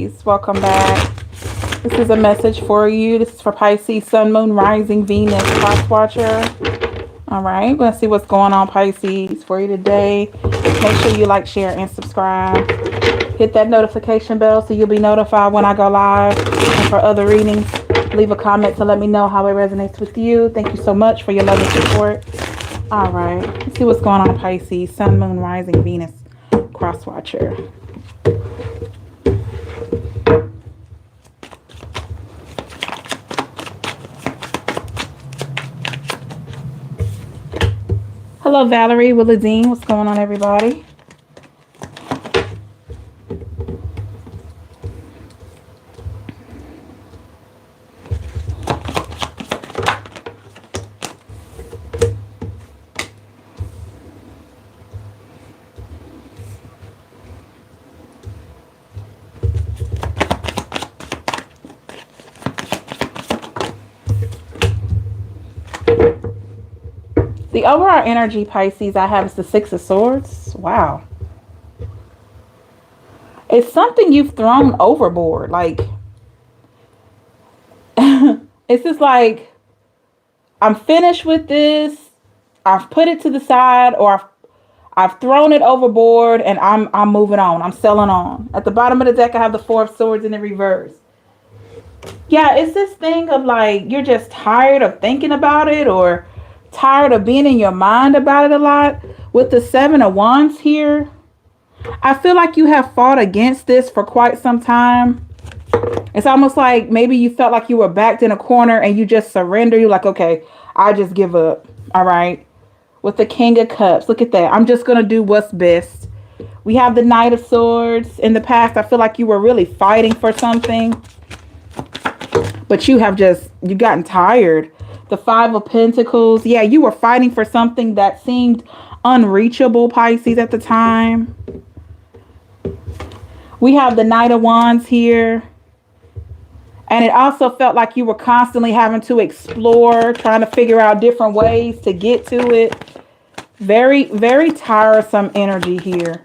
Welcome back. This is a message for you. This is for Pisces, Sun, Moon, Rising, Venus, Cross Watcher. All right, we're going to see what's going on, Pisces, for you today. Make sure you like, share, and subscribe. Hit that notification bell so you'll be notified when I go live. And for other readings, leave a comment to let me know how it resonates with you. Thank you so much for your love and support. All right, let's see what's going on, Pisces, Sun, Moon, Rising, Venus, Cross Watcher. Hello, Valerie, Willadine. What's going on, everybody? The overall energy, Pisces, I have is the Six of Swords. Wow. It's something you've thrown overboard. Like, it's just like, I'm finished with this. I've put it to the side, or I've thrown it overboard, and I'm moving on. I'm selling on. At the bottom of the deck, I have the Four of Swords in the reverse. Yeah, it's this thing of like, you're just tired of thinking about it, or tired of being in your mind about it a lot. With the Seven of Wands here, I feel like you have fought against this for quite some time. It's almost like maybe you felt like you were backed in a corner and you just surrender. You're like, okay, I just give up. All right. With the King of Cups, look at that. I'm just going to do what's best. We have the Knight of Swords. In the past, I feel like you were really fighting for something, but you've gotten tired. The Five of Pentacles. Yeah, you were fighting for something that seemed unreachable, Pisces, at the time. We have the Knight of Wands here. And it also felt like you were constantly having to explore, trying to figure out different ways to get to it. Very, very tiresome energy here.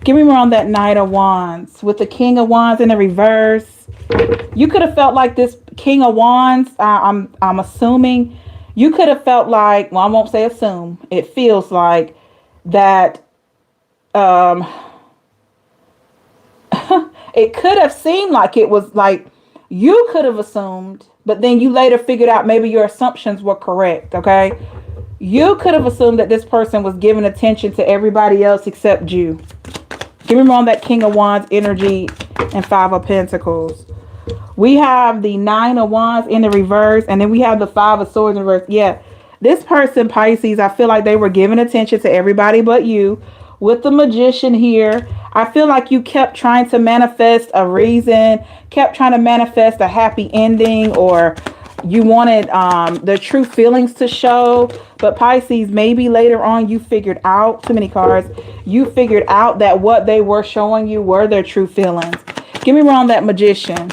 Give me more on that Knight of Wands. With the King of Wands in the reverse. You could have felt like this King of Wands, I'm assuming, you could have felt like, well, I won't say assume. It feels like that it could have seemed like it was like you could have assumed, but then you later figured out maybe your assumptions were correct, okay? You could have assumed that this person was giving attention to everybody else except you. Give me more on that King of Wands energy and Five of Pentacles. We have the Nine of Wands in the reverse, and then we have the Five of Swords in reverse. Yeah, this person, Pisces, I feel like they were giving attention to everybody but you. With the Magician here, I feel like you kept trying to manifest a reason, kept trying to manifest a happy ending, or you wanted the true feelings to show. But Pisces, maybe later on you figured out, too many cards, you figured out that what they were showing you were their true feelings. Give me more on that Magician.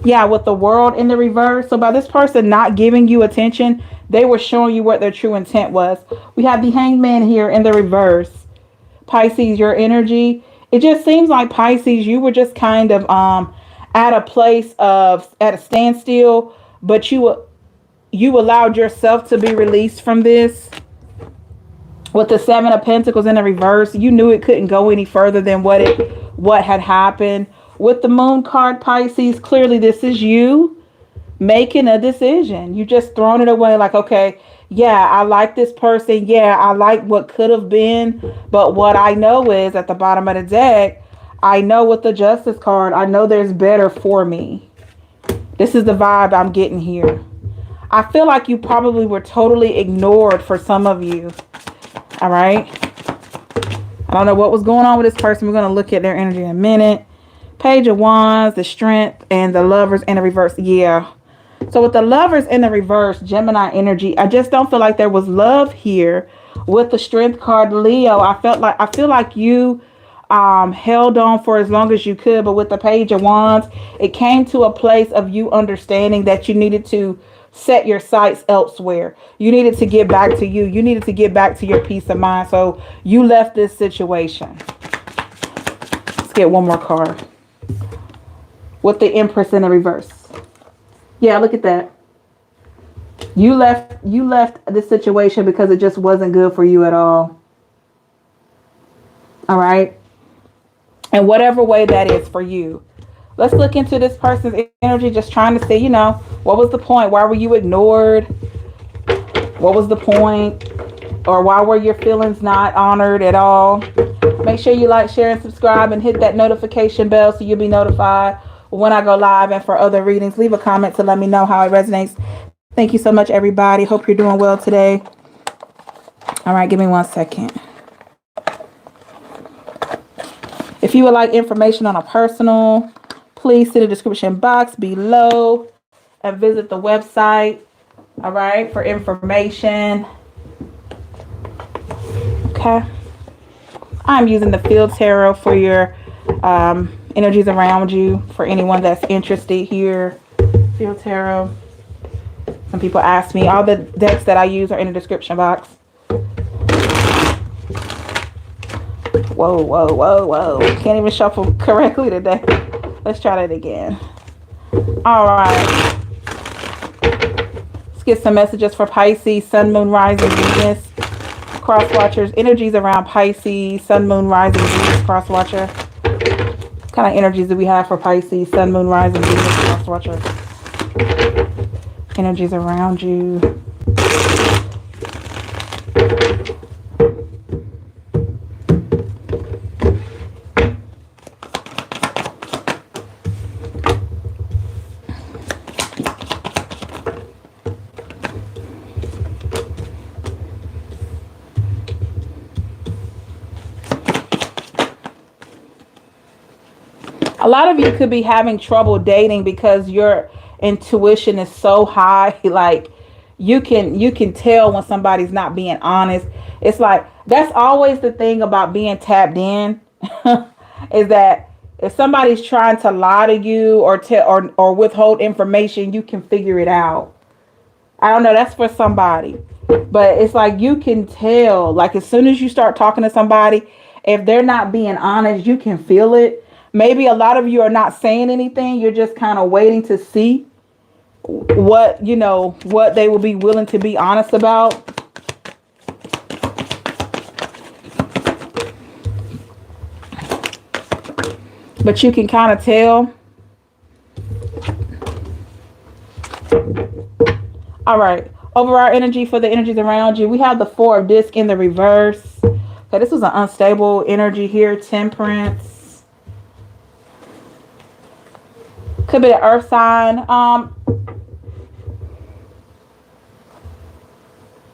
Yeah, with the World in the reverse. So by this person not giving you attention, they were showing you what their true intent was. We have the Hangman here in the reverse. Pisces, your energy. It just seems like, Pisces, you were just kind of at a place of, at a standstill, but you allowed yourself to be released from this. With the Seven of Pentacles in the reverse, you knew it couldn't go any further than what had happened. With the Moon card, Pisces, clearly this is you making a decision. You just thrown it away like, okay, yeah, I like this person. Yeah, I like what could have been. But what I know is at the bottom of the deck, I know with the Justice card, I know there's better for me. This is the vibe I'm getting here. I feel like you probably were totally ignored for some of you. All right. I don't know what was going on with this person. We're going to look at their energy in a minute. Page of Wands, the Strength, and the Lovers in the reverse. Yeah. So with the Lovers in the reverse, Gemini energy, I just don't feel like there was love here. With the Strength card, Leo, I feel like you held on for as long as you could. But with the Page of Wands, it came to a place of you understanding that you needed to set your sights elsewhere. You needed to get back to you. You needed to get back to your peace of mind. So you left this situation. Let's get one more card. with the Empress in the reverse. Yeah, look at that. You left this situation because it just wasn't good for you at all. All right. And whatever way that is for you. Let's look into this person's energy, just trying to see, you know, what was the point? Why were you ignored? What was the point? Or why were your feelings not honored at all? Make sure you like, share, and subscribe, and hit that notification bell so you'll be notified when I go live. And for other readings, leave a comment to let me know how it resonates. Thank you so much, everybody. Hope you're doing well today. All right, give me 1 second. If you would like information on a personal, please see the description box below and visit the website, all right, for information. Okay. I'm using the Field Tarot for your energies around you, for anyone that's interested here. Field Tarot. Some people ask me. All the decks that I use are in the description box. Whoa, whoa, whoa, whoa. Can't even shuffle correctly today. Let's try that again. All right. Let's get some messages for Pisces, Sun, Moon, Rising, Venus, Cross Watchers. Energies around Pisces, Sun, Moon, Rising, Venus, Cross Watcher. What kind of energies do we have for Pisces, Sun, Moon, Rising, Venus, Cross Watcher? Energies around you. A lot of you could be having trouble dating because your intuition is so high. Like you can tell when somebody's not being honest. It's like that's always the thing about being tapped in is that if somebody's trying to lie to you or withhold information, you can figure it out. I don't know, that's for somebody. But it's like you can tell, like as soon as you start talking to somebody, if they're not being honest, you can feel it. Maybe a lot of you are not saying anything. You're just kind of waiting to see what, you know, what they will be willing to be honest about. But you can kind of tell. All right. Overall energy for the energies around you. We have the Four of Discs in the reverse. Okay, this was an unstable energy here. Temperance. Could be an earth sign.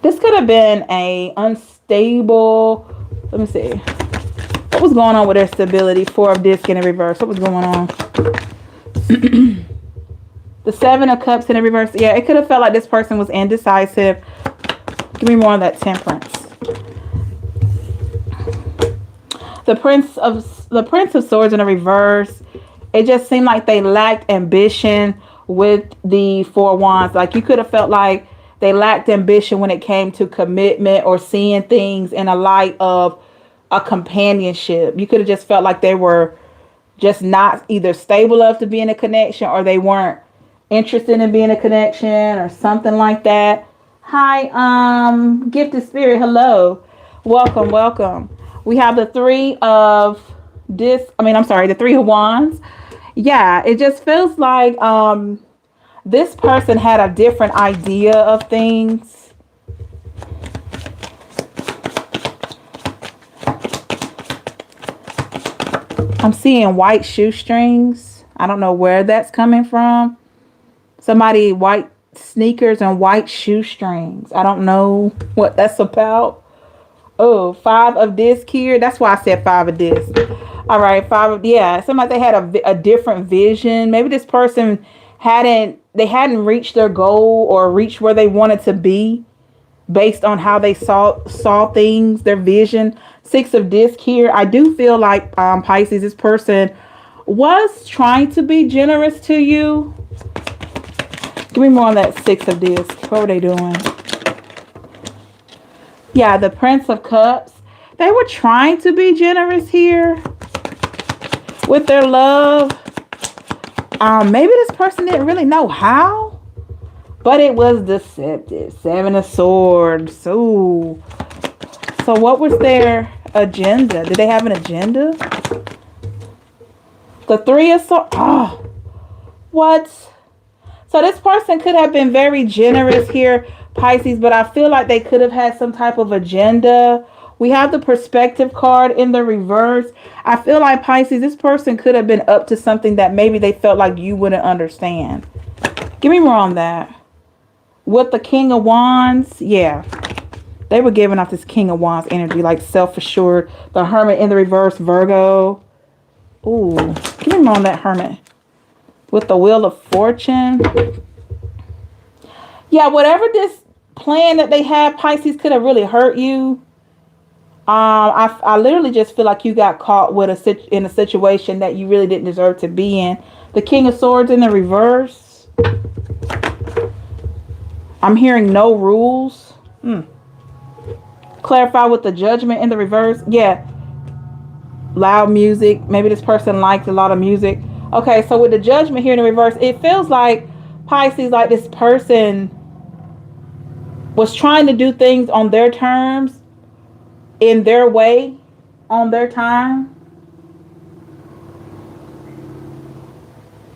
This could have been a unstable. Let me see. What was going on with their stability? Four of Discs in the reverse. What was going on? The Seven of Cups in the reverse. Yeah, it could have felt like this person was indecisive. Give me more on that Temperance. The Prince of Swords in the reverse. It just seemed like they lacked ambition with the Four Wands. Like you could have felt like they lacked ambition when it came to commitment or seeing things in a light of a companionship. You could have just felt like they were just not either stable enough to be in a connection, or they weren't interested in being a connection or something like that. Hi, Gifted Spirit. Hello. Welcome, welcome. We have the Three of the Three of Wands. Yeah, it just feels like this person had a different idea of things. I'm seeing white shoestrings. I don't know where that's coming from. Somebody white sneakers and white shoestrings. I don't know what that's about. Oh, Five of Discs here. That's why I said Five of Discs. All right, yeah. Somebody they had a different vision. Maybe this person hadn't reached their goal or reached where they wanted to be based on how they saw things, their vision. Six of Discs here. I do feel like Pisces, this person was trying to be generous to you. Give me more on that Six of Discs. What were they doing? Yeah, the Prince of Cups. They were trying to be generous here with their love. Maybe this person didn't really know how, but it was deceptive. Seven of Swords. Ooh. So what was their agenda? Did they have an agenda? The Three of Swords. Oh, what? So this person could have been very generous here, Pisces, but I feel like they could have had some type of agenda. We have the Perspective card in the reverse. I feel like, Pisces, this person could have been up to something that maybe they felt like you wouldn't understand. Give me more on that. With the King of Wands, yeah. They were giving off this King of Wands energy, like self-assured. The Hermit in the reverse, Virgo. Ooh, give me more on that Hermit. With the Wheel of Fortune. Yeah, whatever this plan that they had, Pisces, could have really hurt you. I literally just feel like you got caught with in a situation that you really didn't deserve to be in. The King of Swords in the reverse. I'm hearing no rules. Clarify with the Judgment in the reverse. Yeah. Loud music. Maybe this person liked a lot of music. Okay, so with the Judgment here in the reverse, it feels like, Pisces, like this person was trying to do things on their terms, in their way, on their time.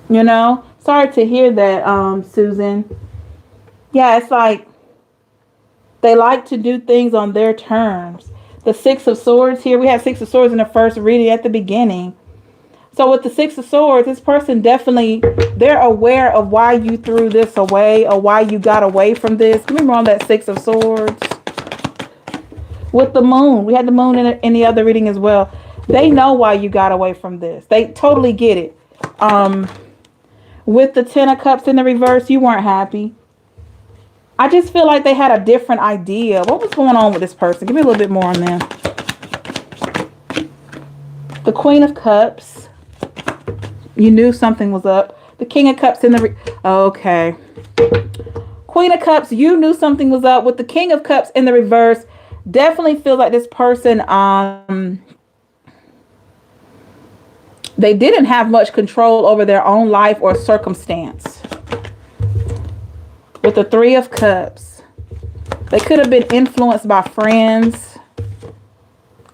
You know? Sorry to hear that, Susan. Yeah, it's like they like to do things on their terms. The Six of Swords here. We had Six of Swords in the first reading at the beginning. So with the Six of Swords, this person definitely, they're aware of why you threw this away or why you got away from this. Give me more on that Six of Swords. With the Moon, we had the Moon in the other reading as well. They know why you got away from this. They totally get it. With the Ten of Cups in the reverse, you weren't happy. I just feel like they had a different idea. What was going on with this person? Give me a little bit more on them. The Queen of Cups. You knew something was up. The King of Cups in the... Okay. Queen of Cups, you knew something was up. With the King of Cups in the reverse, definitely feel like this person... they didn't have much control over their own life or circumstance. With the Three of Cups, they could have been influenced by friends.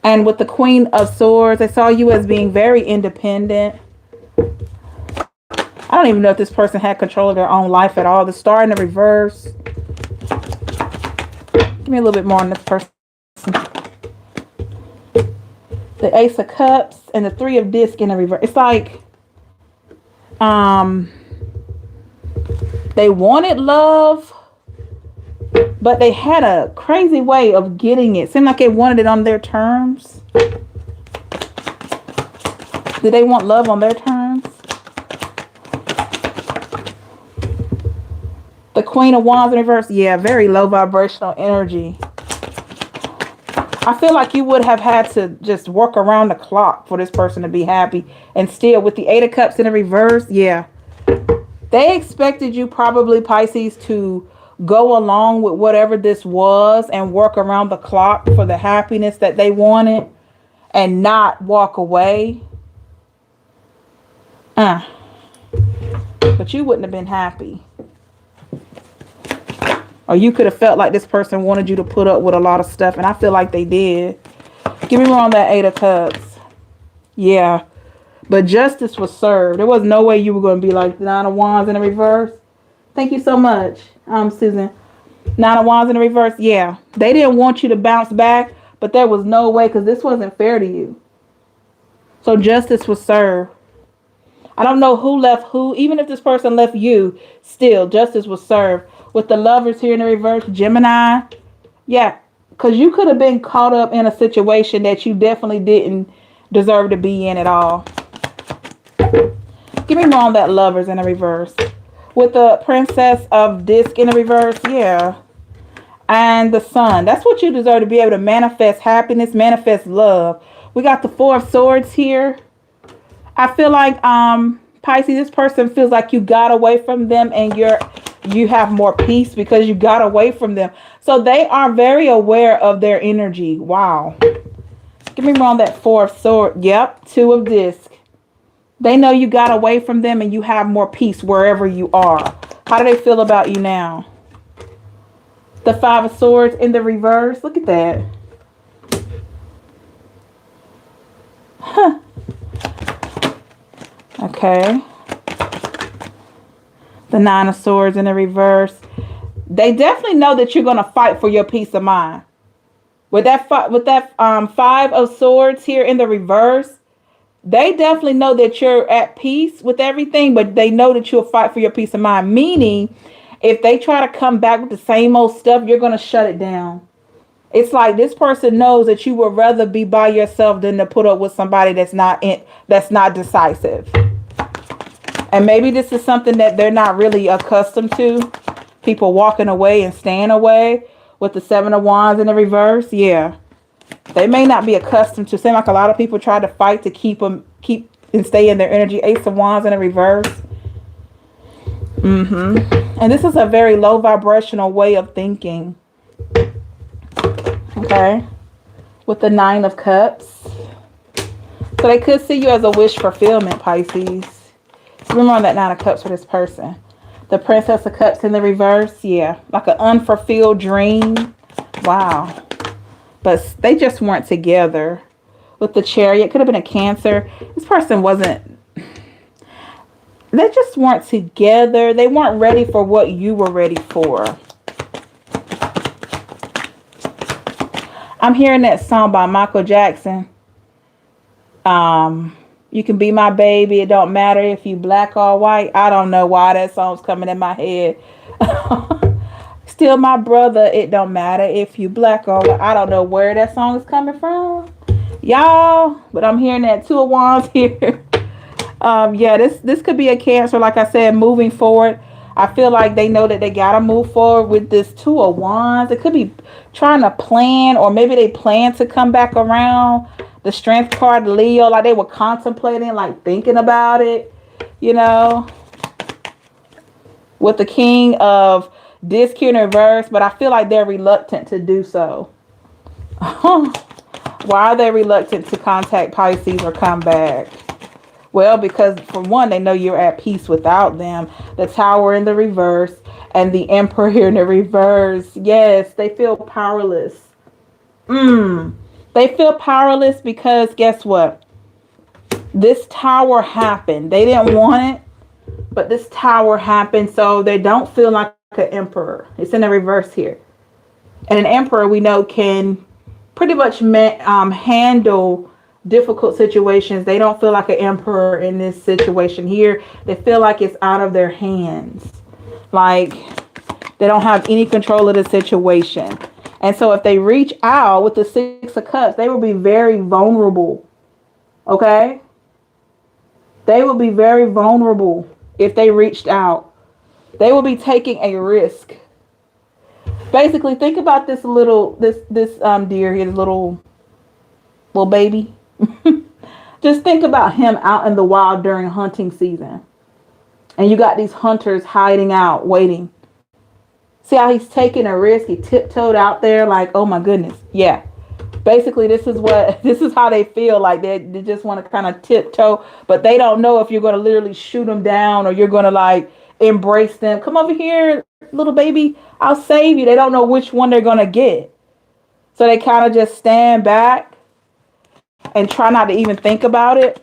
And with the Queen of Swords, they saw you as being very independent. I don't even know if this person had control of their own life at all. The Star in the reverse. Give me a little bit more on this person. The Ace of Cups and the Three of Discs in the reverse. It's like they wanted love, but they had a crazy way of getting it. Seemed like they wanted it on their terms. Did they want love on their terms? The Queen of Wands in reverse. Yeah, very low vibrational energy. I feel like you would have had to just work around the clock for this person to be happy. And still, with the Eight of Cups in the reverse, yeah. They expected you probably, Pisces, to go along with whatever this was and work around the clock for the happiness that they wanted and not walk away. But you wouldn't have been happy. Or you could have felt like this person wanted you to put up with a lot of stuff. And I feel like they did. Give me more on that Eight of Cups. Yeah. But justice was served. There was no way you were going to be like Nine of Wands in the reverse. Thank you so much, Susan. Nine of Wands in the reverse. Yeah. They didn't want you to bounce back. But there was no way, because this wasn't fair to you. So justice was served. I don't know who left who. Even if this person left you, still justice was served. With the Lovers here in the reverse, Gemini. Yeah, because you could have been caught up in a situation that you definitely didn't deserve to be in at all. Give me more on that Lovers in the reverse. With the Princess of Disc in the reverse, yeah. And the Sun. That's what you deserve, to be able to manifest happiness, manifest love. We got the Four of Swords here. I feel like, Pisces, this person feels like you got away from them and you have more peace because you got away from them. So they are very aware of their energy. Wow. Give me more on that Four of Swords. Yep. Two of Disc. They know you got away from them and you have more peace wherever you are. How do they feel about you now? The Five of Swords in the reverse. Look at that. Huh. Okay. The Nine of Swords in the reverse. They definitely know that you're going to fight for your peace of mind. With that Five of Swords here in the reverse, they definitely know that you're at peace with everything, but they know that you'll fight for your peace of mind. Meaning, if they try to come back with the same old stuff, you're going to shut it down. It's like this person knows that you would rather be by yourself than to put up with somebody that's not decisive. And maybe this is something that they're not really accustomed to. People walking away and staying away with the Seven of Wands in the reverse. Yeah. They may not be accustomed to. Seem like a lot of people try to fight to keep and stay in their energy. Ace of Wands in the reverse. And this is a very low vibrational way of thinking. Okay. With the Nine of Cups. So they could see you as a wish fulfillment, Pisces. Remember on that Nine of Cups for this person. The Princess of Cups in the reverse. Yeah. Like an unfulfilled dream. Wow. But they just weren't together. With the Chariot. Could have been a Cancer. This person wasn't. They just weren't together. They weren't ready for what you were ready for. I'm hearing that song by Michael Jackson. You can be my baby. It don't matter if you black or white. I don't know why that song's coming in my head. Still my brother. It don't matter if you black or white. I don't know where that song is coming from, y'all. But I'm hearing that Two of Wands here. Yeah, this could be a Cancer. Like I said, moving forward. I feel like they know that they got to move forward with this Two of Wands. It could be trying to plan, or maybe they plan to come back around. The Strength card, Leo, like they were contemplating, like thinking about it, you know. With the King of Disc here in reverse, but I feel like they're reluctant to do so. Why are they reluctant to contact Pisces or come back? Well, because for one, they know you're at peace without them. The Tower in the reverse and the Emperor here in the reverse. Yes, they feel powerless. They feel powerless because guess what? This Tower happened. They didn't want it, but this Tower happened, so they don't feel like an Emperor. It's in the reverse here. And an Emperor, we know, can pretty much handle difficult situations. They don't feel like an Emperor in this situation here. They feel like it's out of their hands. Like they don't have any control of the situation. And so if they reach out with the Six of Cups, they will be very vulnerable. Okay? They will be very vulnerable if they reached out. They will be taking a risk. Basically, think about this little, this deer here, little baby. Just think about him out in the wild during hunting season. And you got these hunters hiding out, waiting. See how he's taking a risk? He tiptoed out there like, oh my goodness. Yeah. Basically, this is how they feel. Like they just want to kind of tiptoe. But they don't know if you're going to literally shoot them down or you're going to like embrace them. Come over here, little baby. I'll save you. They don't know which one they're going to get. So they kind of just stand back and try not to even think about it.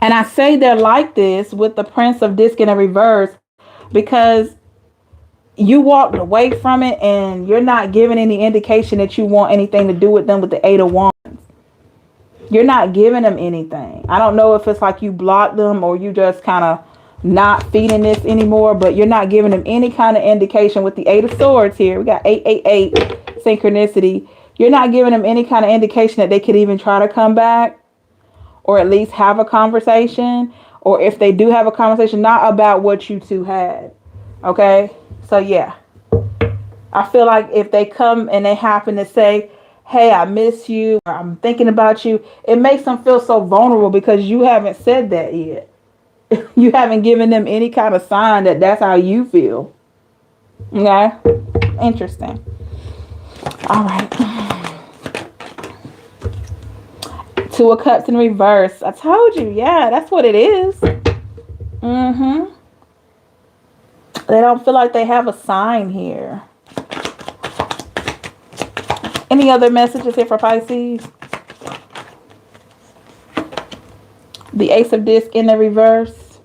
And I say they're like this with the Prince of Disc in a reverse because you walked away from it and you're not giving any indication that you want anything to do with them with the Eight of Wands. You're not giving them anything. I don't know if it's like you blocked them or you just kind of not feeding this anymore, but you're not giving them any kind of indication with the Eight of Swords here. We got 888 synchronicity. You're not giving them any kind of indication that they could even try to come back or at least have a conversation. Or if they do have a conversation, not about what you two had. Okay? So, yeah. I feel like if they come and they happen to say, hey, I miss you, or I'm thinking about you, it makes them feel so vulnerable because you haven't said that yet. You haven't given them any kind of sign that that's how you feel. Okay? Interesting. All right. Two of Cups in reverse. I told you. Yeah, that's what it is. Mm-hmm. They don't feel like they have a sign here. Any other messages here for Pisces? The Ace of Disc in the reverse.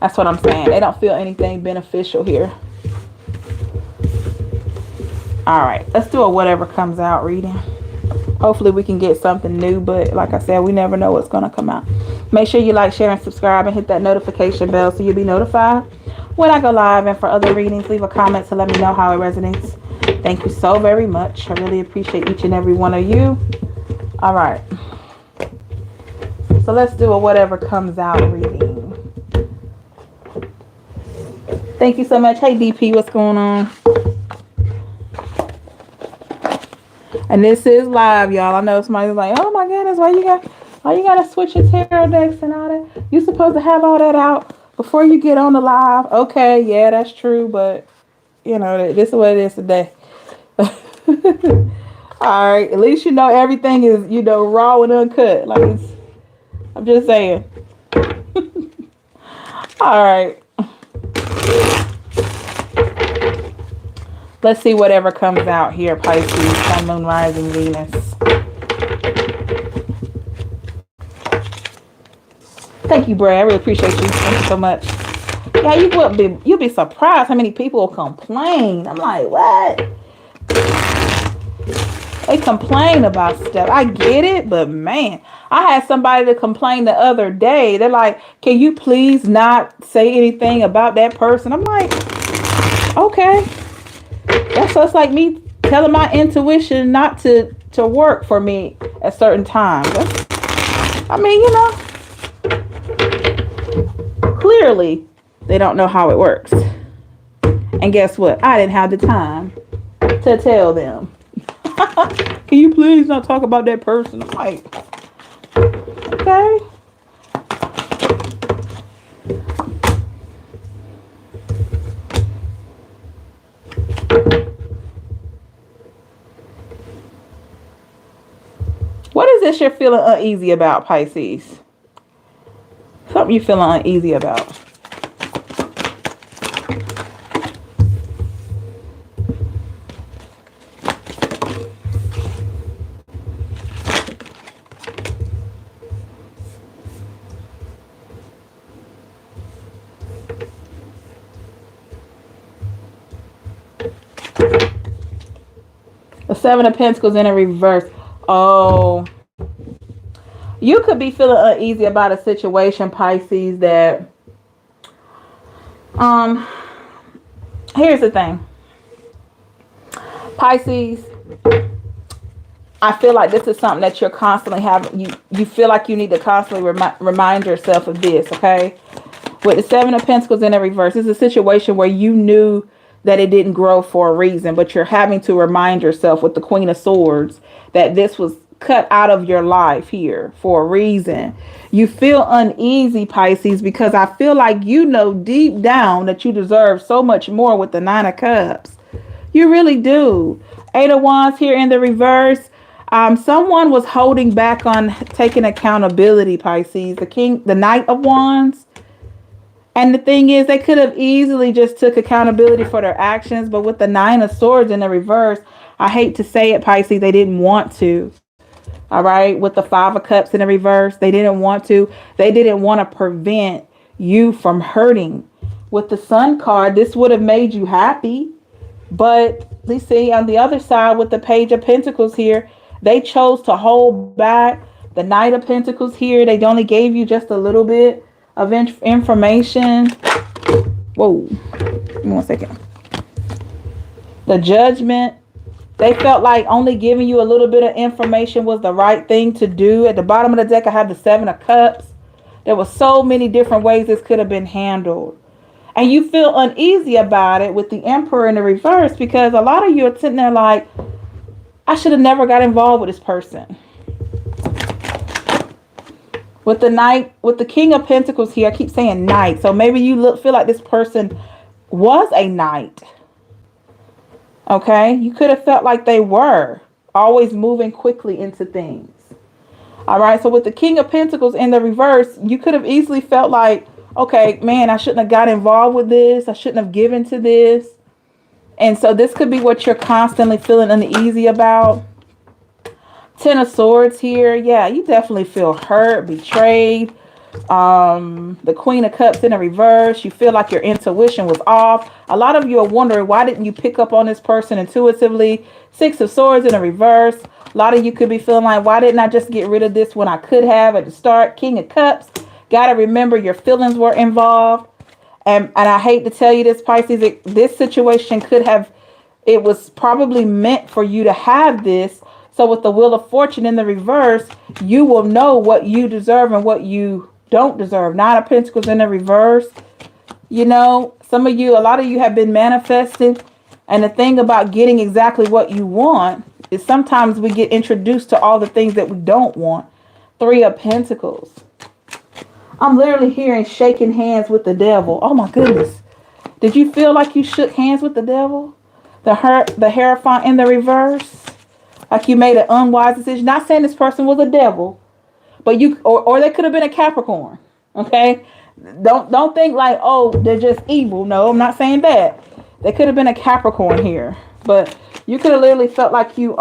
That's what I'm saying. They don't feel anything beneficial here. All right. Let's do a whatever comes out reading. Hopefully we can get something new. But like I said, we never know what's going to come out. Make sure you like, share, and subscribe. And hit that notification bell so you'll be notified when I go live. And for other readings, leave a comment to let me know how it resonates. Thank you so very much. I really appreciate each and every one of you. All right. So let's do a whatever comes out reading. Thank you so much. Hey, DP, what's going on? And this is live, y'all. I know somebody's like, oh my goodness, why you gotta switch your tarot decks and all that? You supposed to have all that out before you get on the live. Okay, yeah, that's true, but you know, this is what it is today. All right, at least you know everything is, you know, raw and uncut. Like it's, I'm just saying. All right. Let's see whatever comes out here, Pisces, Sun, Moon, Rising, Venus. Thank you, Brad. I really appreciate you. Thank you so much. Yeah, you'll be surprised how many people will complain. I'm like, what? They complain about stuff. I get it, but man, I had somebody to complain the other day. They're like, can you please not say anything about that person? I'm like, okay. That's just like me telling my intuition not to work for me at certain times. I mean, you know, clearly they don't know how it works. And guess what? I didn't have the time to tell them. Can you please not talk about that person? I'm like, okay. What is this you're feeling uneasy about, Pisces? Something you're feeling uneasy about. The Seven of Pentacles in a reverse. Oh, you could be feeling uneasy about a situation, Pisces, that here's the thing, Pisces, I feel like this is something that you're constantly having, you feel like you need to constantly remind yourself of this, okay? With the Seven of Pentacles in a reverse, it's a situation where you knew that it didn't grow for a reason, but you're having to remind yourself with the Queen of Swords that this was cut out of your life here for a reason. You feel uneasy, Pisces, because I feel like you know deep down that you deserve so much more with the Nine of Cups. You really do. Eight of Wands here in the reverse. Someone was holding back on taking accountability, Pisces. The Knight of Wands. And the thing is, they could have easily just took accountability for their actions. But with the Nine of Swords in the reverse, I hate to say it, Pisces, they didn't want to. All right. With the Five of Cups in the reverse, they didn't want to. They didn't want to prevent you from hurting. With the Sun card, this would have made you happy. But you see, on the other side with the Page of Pentacles here, they chose to hold back. The Knight of Pentacles here, they only gave you just a little bit of information. Whoa, give me 1 second. The Judgment, they felt like only giving you a little bit of information was the right thing to do. At the bottom of the deck, I have the Seven of Cups. There were so many different ways this could have been handled. And you feel uneasy about it with the Emperor in the reverse, because a lot of you are sitting there like, I should have never got involved with this person. With the Knight, with the King of Pentacles here, I keep saying Knight. So maybe you feel like this person was a knight. Okay? You could have felt like they were always moving quickly into things. All right. So with the King of Pentacles in the reverse, you could have easily felt like, okay, man, I shouldn't have got involved with this. I shouldn't have given to this. And so this could be what you're constantly feeling uneasy about. Ten of Swords here. Yeah, you definitely feel hurt, betrayed. The Queen of Cups in the reverse. You feel like your intuition was off. A lot of you are wondering, why didn't you pick up on this person intuitively? Six of Swords in the reverse. A lot of you could be feeling like, why didn't I just get rid of this when I could have at the start? King of Cups. Got to remember your feelings were involved. And I hate to tell you this, Pisces, this situation could have, it was probably meant for you to have this. So with the Wheel of Fortune in the reverse, you will know what you deserve and what you don't deserve. Nine of Pentacles in the reverse. You know, some of you, a lot of you have been manifesting. And the thing about getting exactly what you want is sometimes we get introduced to all the things that we don't want. Three of Pentacles. I'm literally hearing shaking hands with the devil. Oh my goodness. Did you feel like you shook hands with the devil? The Hierophant in the reverse. Like you made an unwise decision. Not saying this person was a devil, but you, or they could have been a Capricorn. Okay. Don't think like, oh, they're just evil. No, I'm not saying that. They could have been a Capricorn here, but you could have literally felt like you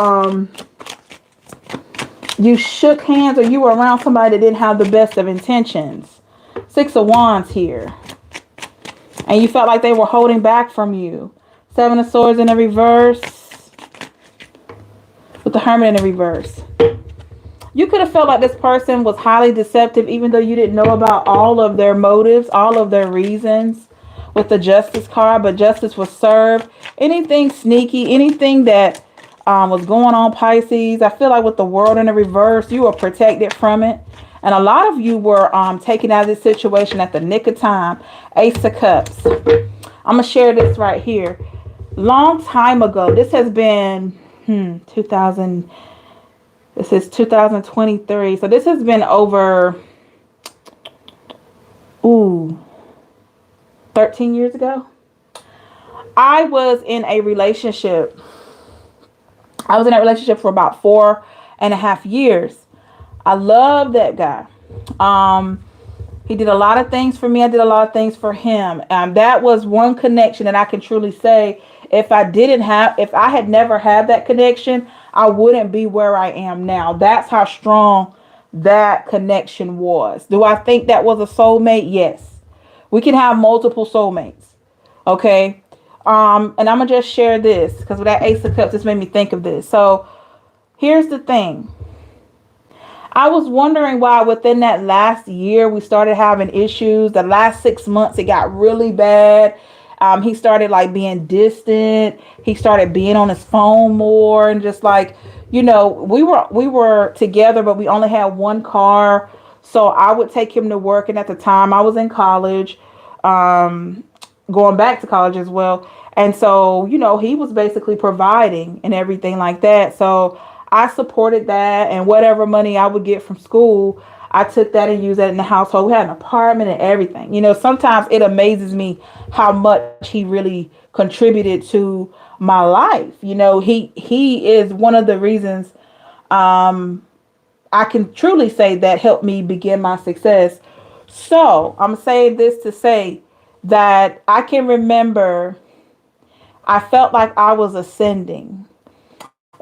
shook hands, or you were around somebody that didn't have the best of intentions. Six of Wands here. And you felt like they were holding back from you. Seven of Swords in the reverse. With the Hermit in the reverse. You could have felt like this person was highly deceptive, even though you didn't know about all of their motives, all of their reasons, with the Justice card, but justice was served. Anything sneaky, anything that was going on, Pisces, I feel like with the World in the reverse, you were protected from it. And a lot of you were taken out of this situation at the nick of time. Ace of Cups. I'm going to share this right here. Long time ago, this has been 2000. This is 2023. So this has been over 13 years ago. I was in a relationship. I was in a relationship for about 4.5 years. I love that guy. He did a lot of things for me. I did a lot of things for him. That was one connection that I can truly say, if I had never had that connection, I wouldn't be where I am now. That's how strong that connection was. Do I think that was a soulmate? Yes. We can have multiple soulmates. Okay. And I'm going to just share this because with that Ace of Cups, this made me think of this. So here's the thing. I was wondering why within that last year we started having issues. The last 6 months, it got really bad. He started like being distant. He started being on his phone more, and just like, you know, we were together, but we only had one car. So I would take him to work. And at the time I was in college, going back to college as well. And so, you know, he was basically providing and everything like that. So I supported that, and whatever money I would get from school, I took that and used that in the household. We had an apartment and everything. You know, sometimes it amazes me how much he really contributed to my life. You know, he is one of the reasons I can truly say that helped me begin my success. So I'm saying this to say that I can remember I felt like I was ascending.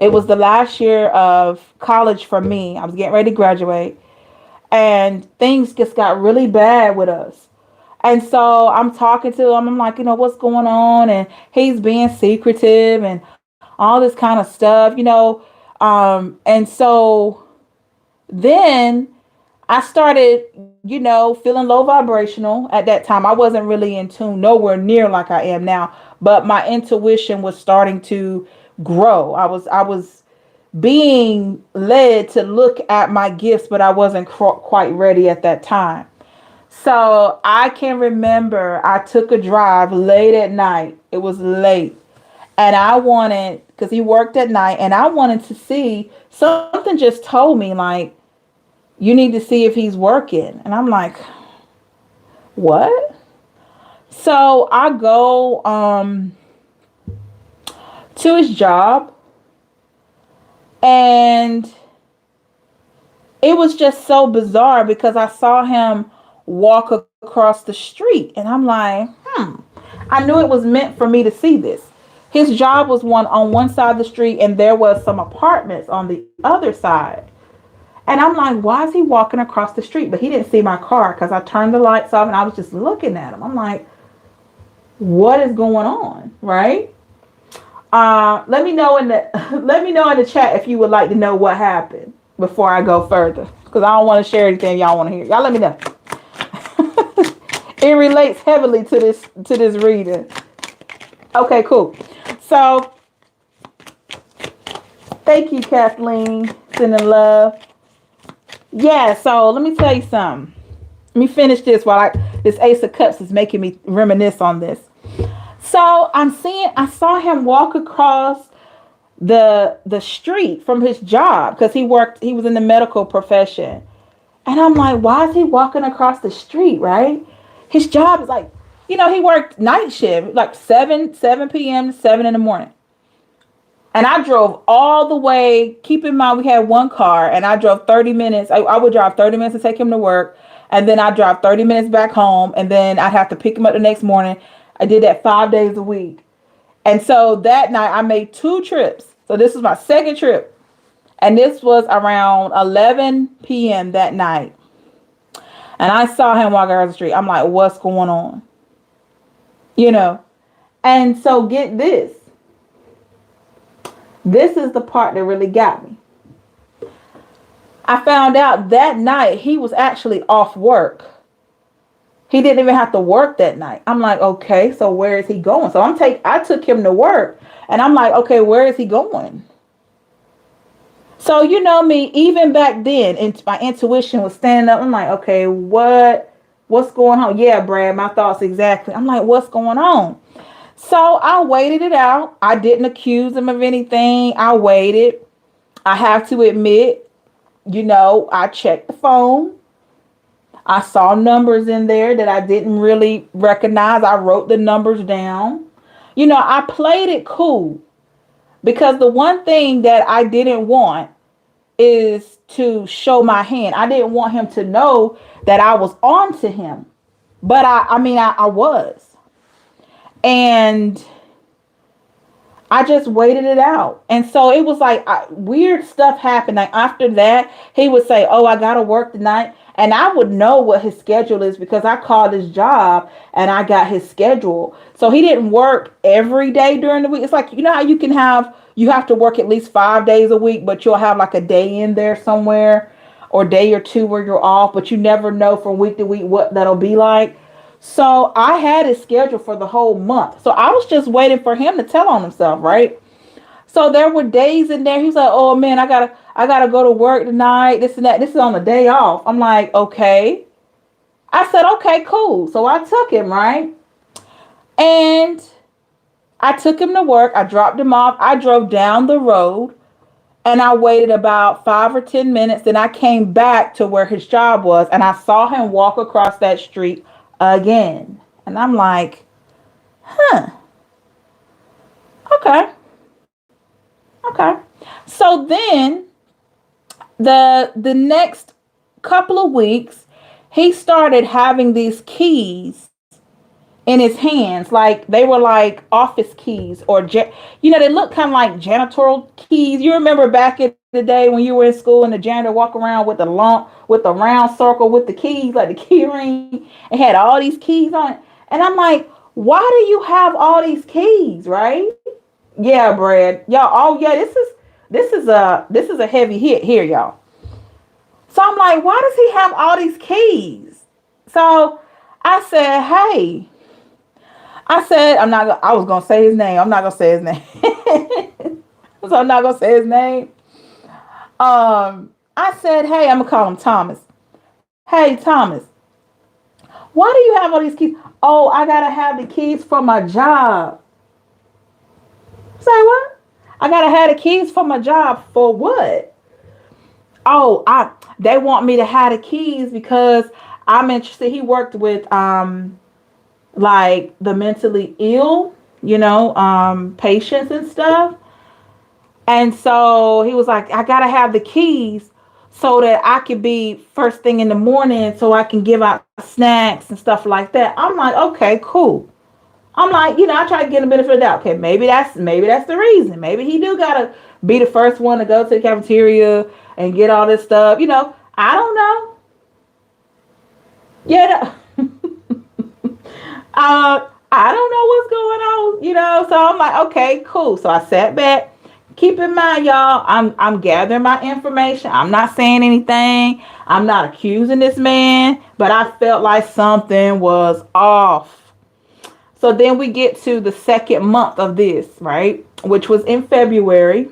It was the last year of college for me. I was getting ready to graduate, and things just got really bad with us. And so I'm talking to him. I'm like, you know, what's going on? And he's being secretive and all this kind of stuff, you know. And so then I started, you know, feeling low vibrational at that time. I wasn't really in tune, nowhere near like I am now, but my intuition was starting to grow. I was being led to look at my gifts, but I wasn't quite ready at that time. So I can remember I took a drive late at night. It was late. And I wanted, because he worked at night, and I wanted to see, something just told me like, you need to see if he's working. And I'm like, what? So I go to his job, and it was just so bizarre because I saw him walk across the street and I'm like, I knew it was meant for me to see this. His job was on one side of the street and there was some apartments on the other side. And I'm like, why is he walking across the street? But he didn't see my car because I turned the lights off and I was just looking at him. I'm like, what is going on? Right? Let me know in the chat if you would like to know what happened before I go further. Because I don't want to share anything y'all want to hear. Y'all let me know. It relates heavily to this reading. Okay, cool. So thank you, Kathleen. Sending love. Yeah, so let me tell you something. Let me finish this while this Ace of Cups is making me reminisce on this. So I saw him walk across the street from his job because he was in the medical profession. And I'm like, why is he walking across the street, right? His job is like, he worked night shift, like 7 p.m. to 7 in the morning. And I drove all the way, keep in mind we had one car, and I drove 30 minutes. I would drive 30 minutes to take him to work, and then I'd drive 30 minutes back home, and then I'd have to pick him up the next morning. I did that 5 days a week. And so that night I made 2 trips. So this was my second trip. And this was around 11 p.m. that night. And I saw him walk across the street. I'm like, what's going on? And so get this. This is the part that really got me. I found out that night he was actually off work. He didn't even have to work that night. I'm like, okay, so where is he going? So I took him to work and I'm like, okay, where is he going? So you know me, even back then, my intuition was standing up. I'm like, okay, what's going on? Yeah, Brad, my thoughts exactly. I'm like, what's going on? So I waited it out. I didn't accuse him of anything. I waited. I have to admit, I checked the phone. I saw numbers in there that I didn't really recognize. I wrote the numbers down. I played it cool because the one thing that I didn't want is to show my hand. I didn't want him to know that I was on to him. But I was. And I just waited it out. And so it was like weird stuff happened. Like after that, he would say, oh, I got to work tonight. And I would know what his schedule is because I called his job and I got his schedule. So he didn't work every day during the week. It's like, how you have to work at least 5 days a week, but you'll have like a day in there somewhere or day or two where you're off, but you never know from week to week what that'll be like. So I had his schedule for the whole month. So I was just waiting for him to tell on himself, right? So there were days in there. He was like, oh man, I gotta go to work tonight. This and that. This is on the day off. I'm like, okay. I said, okay, cool. So I took him, right? And I took him to work. I dropped him off. I drove down the road and I waited about 5 or 10 minutes. Then I came back to where his job was and I saw him walk across that street again. And I'm like, okay. So then the next couple of weeks, he started having these keys in his hands. Like they were like office keys or, they look kind of like janitorial keys. You remember back in the day when you were in school and the janitor walk around with the round circle with the keys, like the key ring, and had all these keys on it. And I'm like, why do you have all these keys, right? Yeah, Brad. Y'all, oh yeah, this is a heavy hit here, y'all. So I'm like, why does he have all these keys? So I said, hey. I was gonna say his name. I'm not gonna say his name. So I'm not gonna say his name. I said, hey, I'm gonna call him Thomas. Hey, Thomas, why do you have all these keys? Oh, I gotta have the keys for my job. Say what? I gotta have the keys for my job for what? Oh, they want me to have the keys because I'm interested. He worked with like the mentally ill, patients and stuff. And so he was like, I gotta have the keys so that I could be first thing in the morning so I can give out snacks and stuff like that. I'm like, okay, cool. I'm like, I try to get a benefit of the doubt. Okay, maybe that's the reason. Maybe he do gotta be the first one to go to the cafeteria and get all this stuff. I don't know. Yeah. I don't know what's going on, so I'm like, okay, cool. So I sat back. Keep in mind, y'all, I'm gathering my information. I'm not saying anything. I'm not accusing this man, but I felt like something was off. So then we get to the second month of this, right? Which was in February.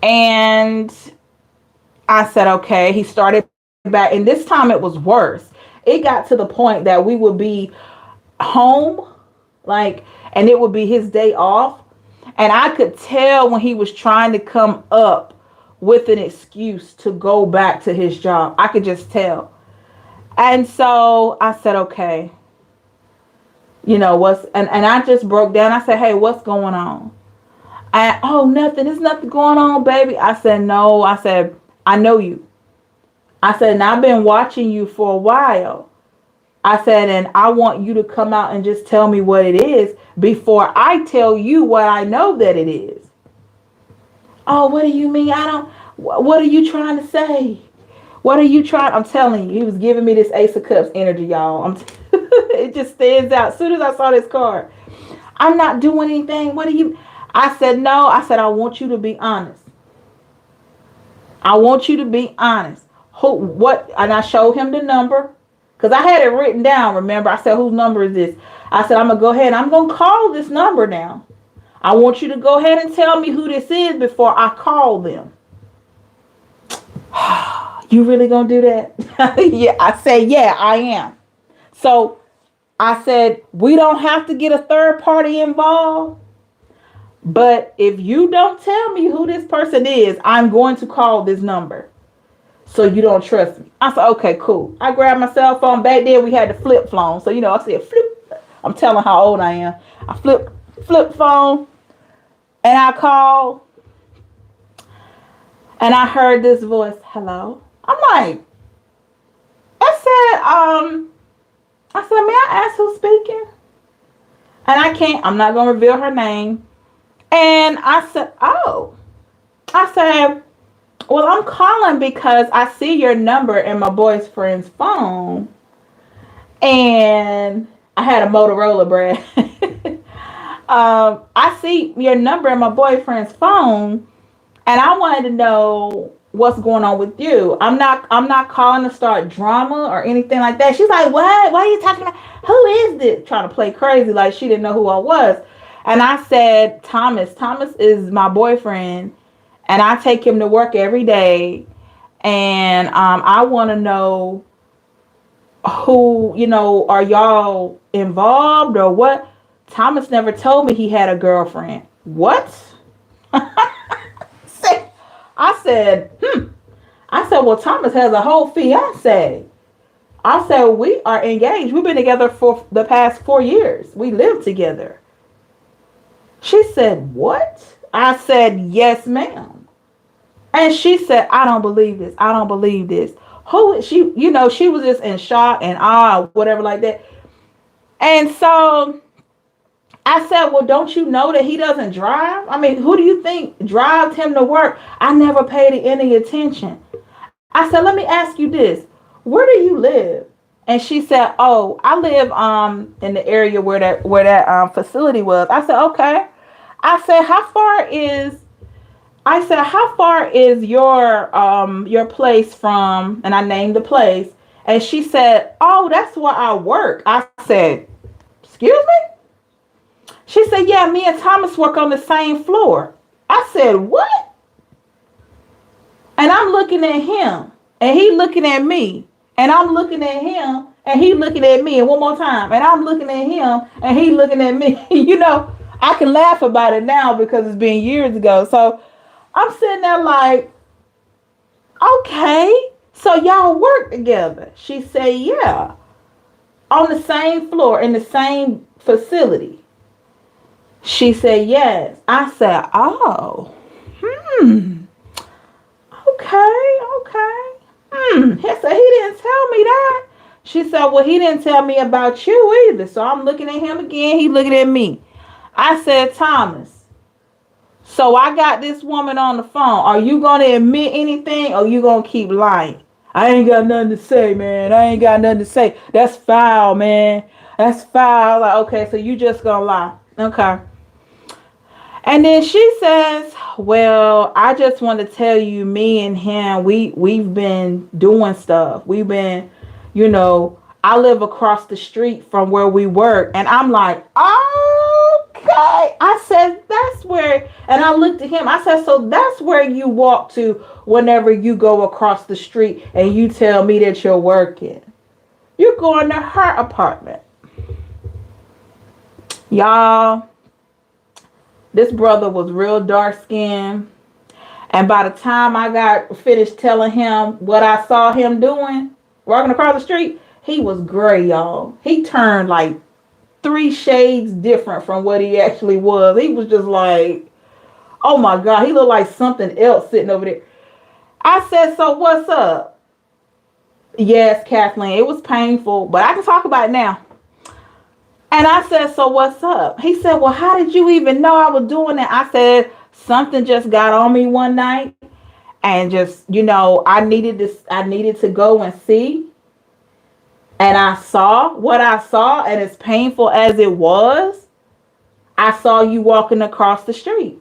And I said, okay, he started back. And this time it was worse. It got to the point that we would be home, and it would be his day off. And I could tell when he was trying to come up with an excuse to go back to his job. I could just tell. And so I said, okay, and I just broke down. I said, hey, what's going on? And, oh, nothing. There's nothing going on, baby. I said, no. I said, I know you. I said, and I've been watching you for a while. I said, and I want you to come out and just tell me what it is before I tell you what I know that it is. Oh, what do you mean? What are you trying to say? What are you trying? I'm telling you, he was giving me this Ace of Cups energy, y'all. It just stands out. As soon as I saw this card, I'm not doing anything. What are you? I said, no. I said, I want you to be honest. I want you to be honest. What? And I showed him the number. Because I had it written down, remember? I said, whose number is this? I said, I'm going to go ahead. I'm going to call this number now. I want you to go ahead and tell me who this is before I call them. You really going to do that? Yeah, I said, yeah, I am. So I said, we don't have to get a third party involved. But if you don't tell me who this person is, I'm going to call this number. So you don't trust me. I said, okay, cool. I grabbed my cell phone. Back then we had the flip phone. So, I said, flip. I'm telling how old I am. I flip phone and I called and I heard this voice. Hello. I'm like, I said, may I ask who's speaking? And I'm not going to reveal her name. And I said, oh, I said, well, I'm calling because I see your number in my boyfriend's phone. And I had a Motorola brand. I see your number in my boyfriend's phone. And I wanted to know what's going on with you. I'm not calling to start drama or anything like that. She's like, what? What are you talking about? Who is this? Trying to play crazy like she didn't know who I was. And I said, Thomas. Thomas is my boyfriend. And I take him to work every day. And I want to know who, are y'all involved or what? Thomas never told me he had a girlfriend. What? I said, well, Thomas has a whole fiance. I said, we are engaged. We've been together for the past 4 years. We live together. She said, what? I said, yes, ma'am. And she said, I don't believe this. I don't believe this. Who is she? She was just in shock and awe, whatever like that. And so I said, well, don't you know that he doesn't drive? I mean, who do you think drives him to work? I never paid it any attention. I said, let me ask you this. Where do you live? And she said, oh, I live in the area where that facility was. I said, okay. I said, how far is your place from, and I named the place. And she said, oh, that's where I work. I said, excuse me? She said, yeah, me and Thomas work on the same floor. I said, what? And I'm looking at him and he looking at me and I'm looking at him and he looking at me. And one more time. And I'm looking at him and he looking at me. I can laugh about it now because it's been years ago. So I'm sitting there like, okay, so y'all work together. She said, yeah, on the same floor in the same facility. She said, yes. I said, oh, Okay. He said, he didn't tell me that. She said, well, he didn't tell me about you either. So I'm looking at him again. He looking at me. I said, Thomas, so I got this woman on the phone. Are you going to admit anything or you going to keep lying? I ain't got nothing to say, man. I ain't got nothing to say. That's foul, man. That's foul. Like, okay, so you just going to lie. Okay. And then she says, well, I just want to tell you, me and him, we've been doing stuff. We've been, I live across the street from where we work. And I'm like, okay. I said, that's where, and I looked at him. I said, so that's where you walk to whenever you go across the street and you tell me that you're working. You're going to her apartment. Y'all. This brother was real dark skinned. And by the time I got finished telling him what I saw him doing, walking across the street, he was gray, y'all. He turned like 3 shades different from what he actually was. He was just like, oh my God, he looked like something else sitting over there. I said, so what's up? Yes, Kathleen, it was painful, but I can talk about it now. And I said, so what's up? He said, well, how did you even know I was doing that? I said, something just got on me one night and just, I needed to go and see. And I saw what I saw. And as painful as it was, I saw you walking across the street.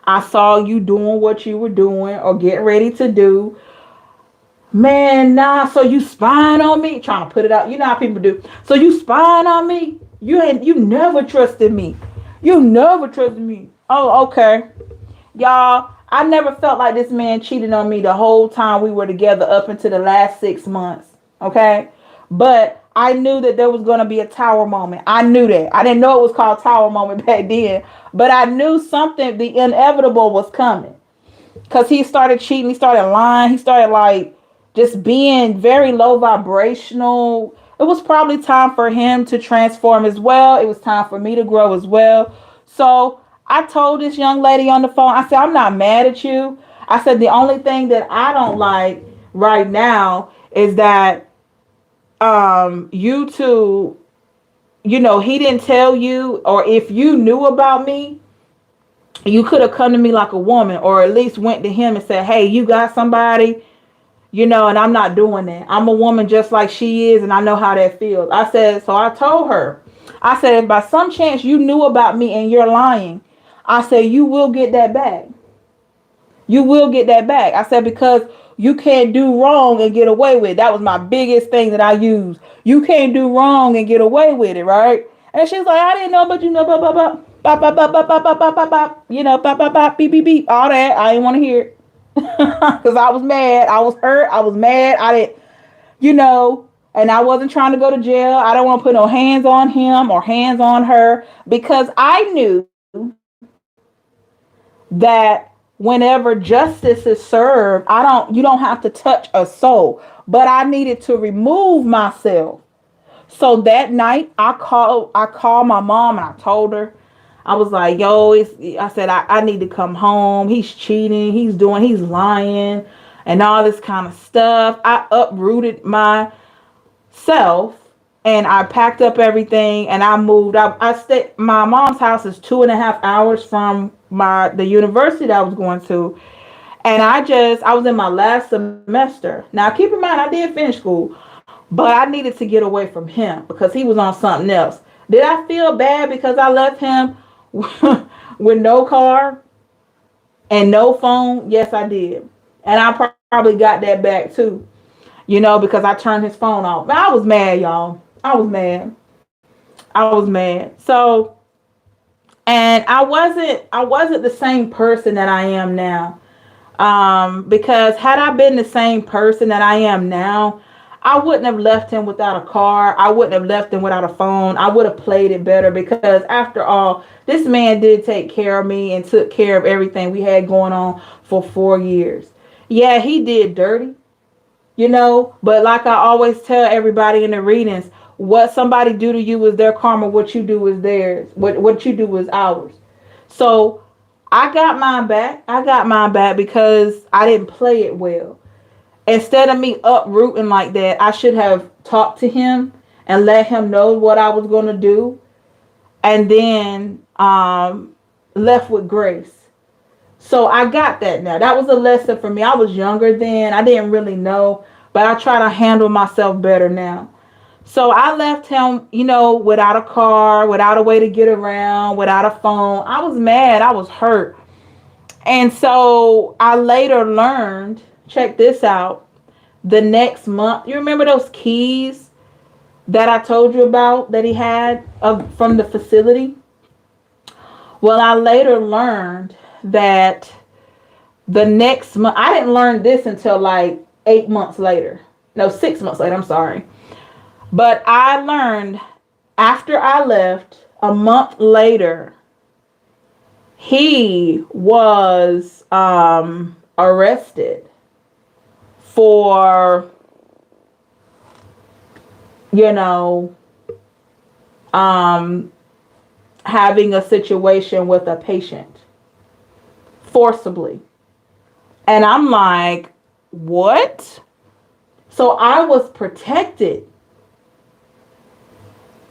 I saw you doing what you were doing or getting ready to do. Man, nah, so you spying on me? Trying to put it out. You know how people do. So you spying on me? You never trusted me. You never trusted me. Oh, okay. Y'all, I never felt like this man cheated on me the whole time we were together up until the last 6 months. Okay? But I knew that there was going to be a tower moment. I knew that. I didn't know it was called tower moment back then. But I knew something, the inevitable was coming. Because he started cheating. He started lying. He started like just being very low vibrational. It was probably time for him to transform as well. It was time for me to grow as well. So I told this young lady on the phone, I said, I'm not mad at you. I said, the only thing that I don't like right now is that you two, he didn't tell you, or if you knew about me, you could have come to me like a woman, or at least went to him and said, hey, you got somebody? And I'm not doing that. I'm a woman just like she is, and I know how that feels. I said, so I told her, I said, if by some chance you knew about me and you're lying, I said, you will get that back. You will get that back. I said, because you can't do wrong and get away with it. That was my biggest thing that I used. You can't do wrong and get away with it, right? And she's like, I didn't know, but blah, blah, blah, blah, blah, blah, blah, blah, blah, blah, blah, blah, blah, blah, blah, beep, beep, beep, all that. I didn't want to hear it. Because I was mad. I was hurt. I was mad. I didn't, and I wasn't trying to go to jail. I don't want to put no hands on him or hands on her, because I knew that whenever justice is served, you don't have to touch a soul, but I needed to remove myself. So that night I called my mom and I told her, I was like, yo, I said, I need to come home. He's cheating. He's lying and all this kind of stuff. I uprooted myself and I packed up everything and I moved. I stayed, my mom's house is 2.5 hours from the university that I was going to. And I was in my last semester. Now keep in mind, I did finish school, but I needed to get away from him because he was on something else. Did I feel bad because I left him with no car and no phone? Yes, I did. And I probably got that back too, because I turned his phone off. But I was mad, y'all. I was mad. So, and I wasn't the same person that I am now. Because had I been the same person that I am now, I wouldn't have left him without a car. I wouldn't have left him without a phone. I would have played it better, because after all, this man did take care of me and took care of everything we had going on for 4 years. Yeah, he did dirty, but like I always tell everybody in the readings, what somebody do to you is their karma. What you do is theirs. What you do is ours. So I got mine back. I got mine back because I didn't play it well. Instead of me uprooting like that, I should have talked to him and let him know what I was going to do, and then left with grace. So I got that now. That was a lesson for me. I was younger then. I didn't really know, but I try to handle myself better now. So I left him, without a car, without a way to get around, without a phone. I was mad. I was hurt. And so I later learned, check this out, the next month. You remember those keys that I told you about that he had from the facility? Well, I later learned that the next month, I didn't learn this until like 8 months later. No, 6 months later, I'm sorry. But I learned after I left, a month later, he was arrested for, having a situation with a patient forcibly. And I'm like, what? So I was protected.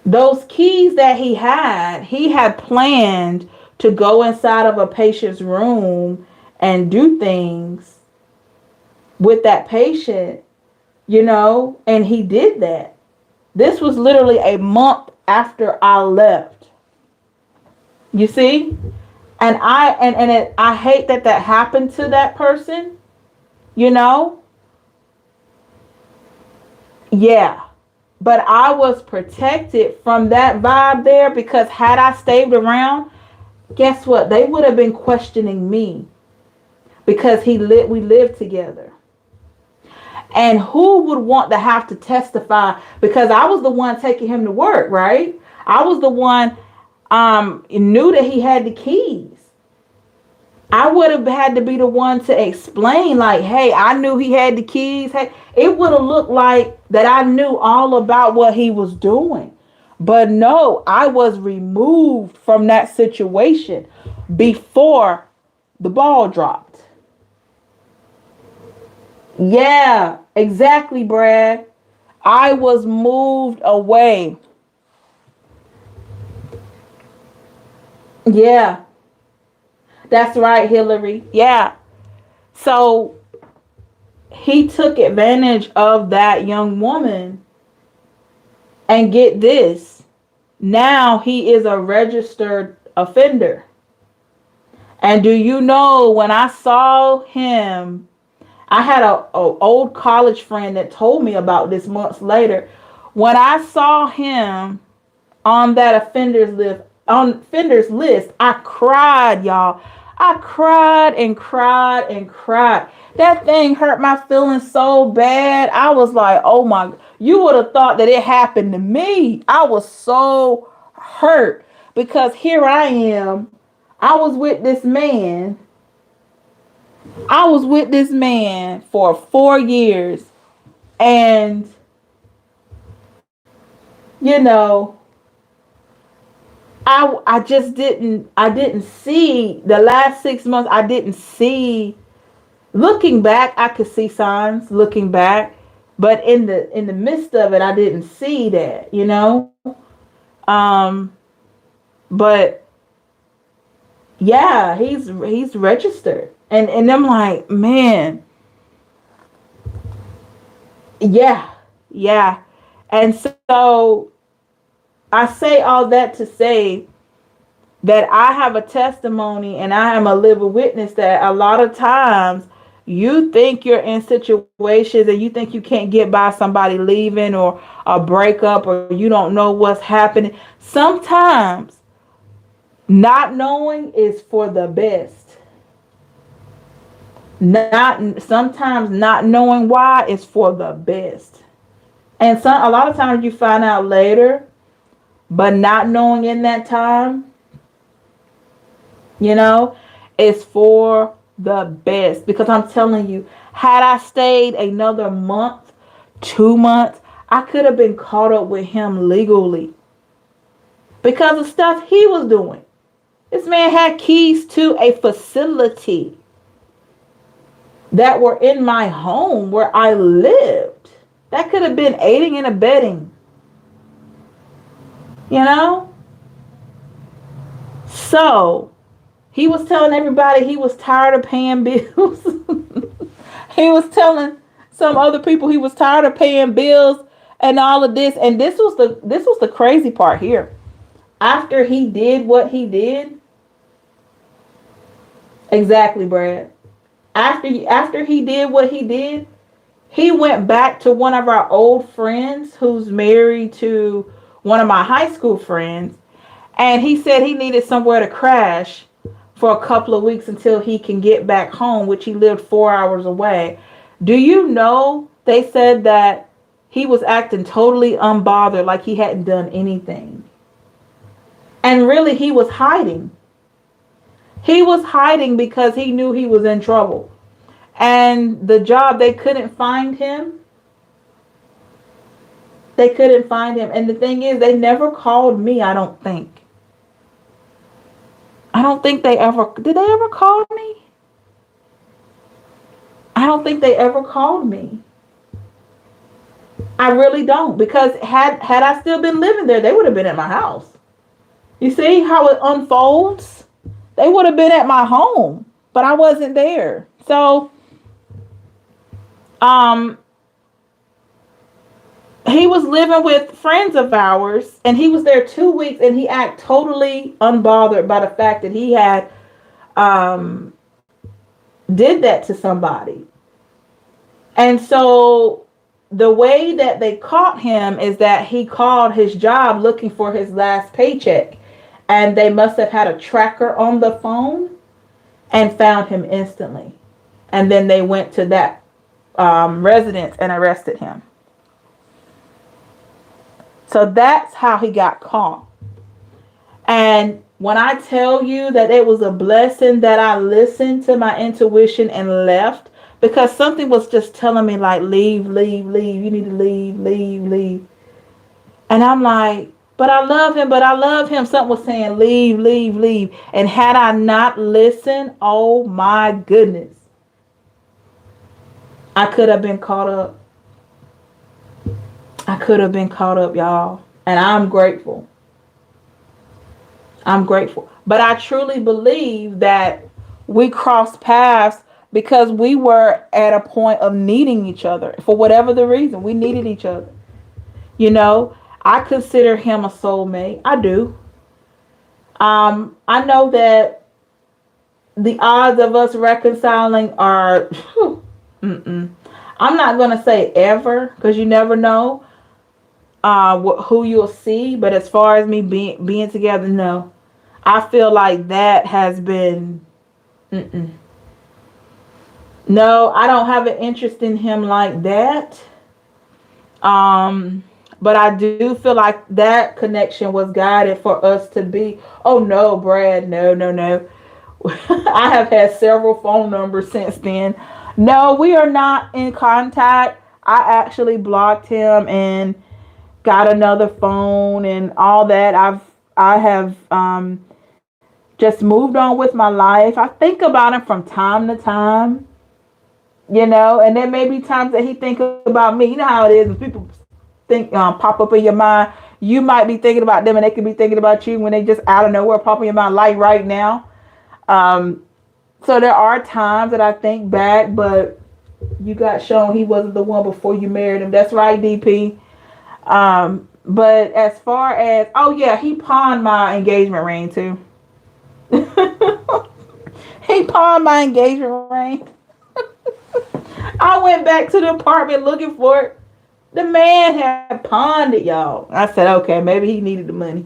Those keys that he had planned to go inside of a patient's room and do things with that patient, and he did that. This was literally a month after I left. You see? And I hate that happened to that person, Yeah. But I was protected from that vibe there, because had I stayed around, guess what? They would have been questioning me, because we lived together. And who would want to have to testify? Because I was the one taking him to work, right? I was the one knew that he had the keys. I would have had to be the one to explain, like, hey, I knew he had the keys. Hey, it would have looked like that I knew all about what he was doing. But no, I was removed from that situation before the ball dropped. Yeah, exactly, Brad. I was moved away. Yeah. That's right, Hillary. Yeah. So he took advantage of that young woman. And get this. Now he is a registered offender. And do you know, when I saw him, I had a old college friend that told me about this months later. When I saw him on that offenders list, I cried, y'all. I cried and cried and cried. That thing hurt my feelings so bad. I was like, oh my, you would have thought that it happened to me. I was so hurt, because here I am. I was with this man for 4 years. And, I just didn't see the last 6 months. I didn't see, looking back, I could see signs looking back, but in the midst of it, I didn't see that, but yeah, he's registered. And I'm like, man, yeah. And so I say all that to say that I have a testimony and I am a living witness that a lot of times you think you're in situations and you think you can't get by somebody leaving or a breakup, or you don't know what's happening. Sometimes not knowing is for the best. Sometimes not knowing why is for the best. And a lot of times you find out later, but not knowing in that time, is for the best. Because I'm telling you, had I stayed another month, 2 months, I could have been caught up with him legally because of stuff he was doing. This man had keys to a facility that were in my home where I lived. That could have been aiding and abetting. You know? So, he was telling everybody he was tired of paying bills. He was telling some other people he was tired of paying bills and all of this. And this was the crazy part here. After he did what he did, exactly, Brad. After he did what he did, he went back to one of our old friends who's married to one of my high school friends. And he said he needed somewhere to crash for a couple of weeks until he can get back home, which he lived 4 hours away. Do you know they said that he was acting totally unbothered, like he hadn't done anything. And really, he was hiding. He was hiding because he knew he was in trouble. And the job, they couldn't find him. They couldn't find him. And the thing is, they never called me, I don't think. I don't think they ever, did they ever call me? I don't think they ever called me. I really don't. Because had I still been living there, they would have been at my house. You see how it unfolds? They would have been at my home, but I wasn't there. So, he was living with friends of ours, and he was there 2 weeks, and he acted totally unbothered by the fact that he had did that to somebody. And so the way that they caught him is that he called his job looking for his last paycheck, and they must have had a tracker on the phone and found him instantly. And then they went to that residence and arrested him. So that's how he got caught. And when I tell you that it was a blessing that I listened to my intuition and left, because something was just telling me like, leave, leave, leave. You need to leave, leave, leave. And I'm like, but I love him, but I love him. Something was saying, leave, leave, leave. And had I not listened, oh my goodness, I could have been caught up. I could have been caught up, y'all. And I'm grateful. I'm grateful. But I truly believe that we crossed paths because we were at a point of needing each other. For whatever the reason, we needed each other. You know, I consider him a soulmate. I do. I know that the odds of us reconciling are, I'm not going to say ever, because you never know who you'll see. But as far as me being together, no. I feel like that has been, no, I don't have an interest in him like that. But I do feel like that connection was guided for us to be. Oh no, Brad, no, no, no. I have had several phone numbers since then. No, we are not in contact. I actually blocked him and got another phone and all that. I have just moved on with my life. I think about him from time to time, you know, and there may be times that he think about me. You know how it is when people think pop up in your mind. You might be thinking about them and they could be thinking about you when they just out of nowhere pop in your mind, like right now. So there are times that I think back, but you got shown he wasn't the one before you married him. That's right, DP. But as far as, oh yeah, he pawned my engagement ring too. He pawned my engagement ring. I went back to the apartment looking for it. The man had pawned it, y'all. I said, okay, maybe he needed the money.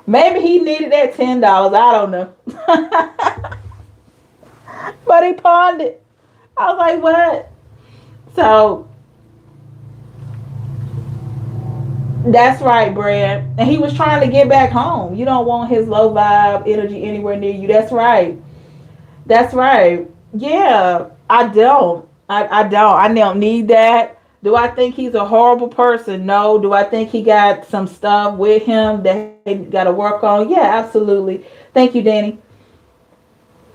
Maybe he needed that $10. I don't know. But he pawned it. I was like, what? So that's right, Brad. And he was trying to get back home. You don't want his low vibe energy anywhere near you. That's right. That's right. Yeah, I don't. I don't need that. Do I think he's a horrible person? No. Do I think he got some stuff with him that he got to work on? Yeah, absolutely. Thank you, Danny.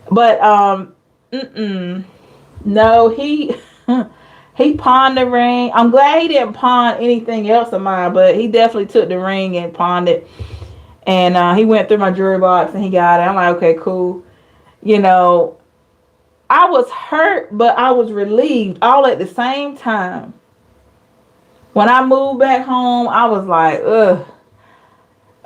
But no, he he pawned the ring. I'm glad he didn't pawn anything else of mine, but he definitely took the ring and pawned it. And he went through my jewelry box and he got it. I'm like, okay, cool. You know, I was hurt, but I was relieved all at the same time. When I moved back home, I was like, ugh.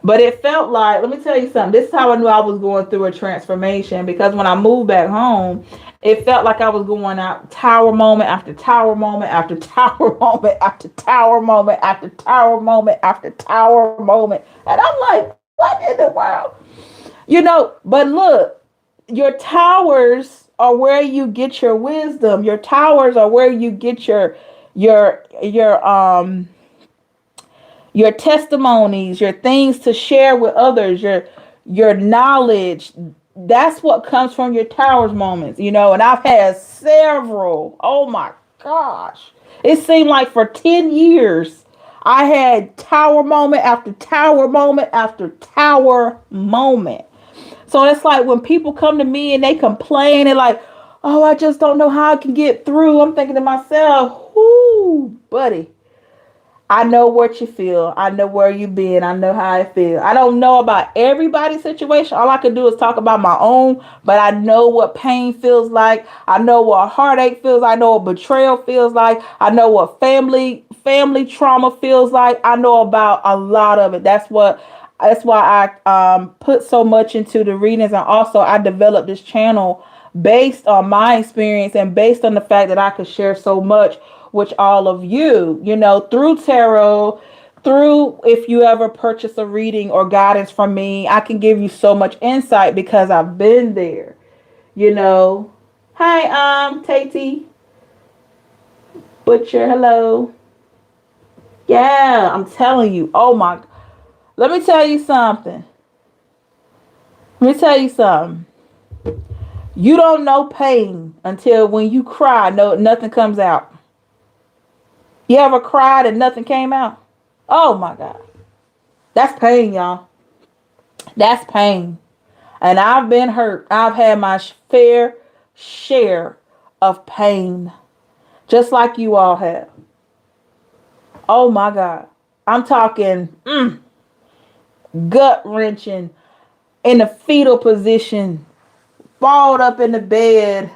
But it felt like, let me tell you something. This is how I knew I was going through a transformation, because when I moved back home, it felt like I was going out tower moment after tower moment after tower moment after tower moment after tower moment after tower moment. And I'm like, what in the world? You know, but look, your towers are where you get your wisdom. Your towers are where you get your testimonies, your things to share with others, your knowledge. That's what comes from your towers moments, you know. And I've had several. Oh my gosh. It seemed like for 10 years I had tower moment after tower moment after tower moment. So it's like when people come to me and they complain and like, oh, I just don't know how I can get through. I'm thinking to myself, whoo, buddy, I know what you feel. I know where you've been. I know how I feel. I don't know about everybody's situation. All I can do is talk about my own, but I know what pain feels like. I know what heartache feels like. I know what betrayal feels like. I know what family trauma feels like. I know about a lot of it. That's why I put so much into the readings, and also I developed this channel based on my experience and based on the fact that I could share so much with all of you, you know, through tarot, through if you ever purchase a reading or guidance from me, I can give you so much insight because I've been there, you know. Hi, Tati Butcher, hello. Yeah, I'm telling you. Oh my, let me tell you something. Let me tell you something. You don't know pain until when you cry, no, nothing comes out. You ever cried and nothing came out? Oh my God. That's pain, y'all. That's pain. And I've been hurt. I've had my fair share of pain. Just like you all have. Oh my God. I'm talking gut wrenching, in the fetal position, balled up in the bed.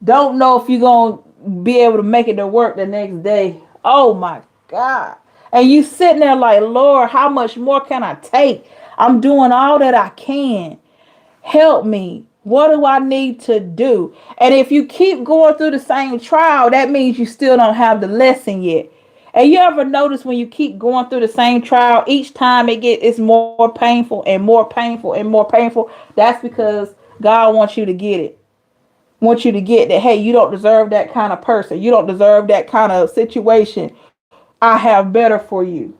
Don't know if you're going to be able to make it to work the next day. Oh my God. And you sitting there like, Lord, how much more can I take? I'm doing all that I can. Help me. What do I need to do? And if you keep going through the same trial, that means you still don't have the lesson yet. And you ever notice when you keep going through the same trial, each time it's more painful and more painful and more painful? That's because God wants you to get it. Want you to get that, hey, you don't deserve that kind of person. You don't deserve that kind of situation. I have better for you.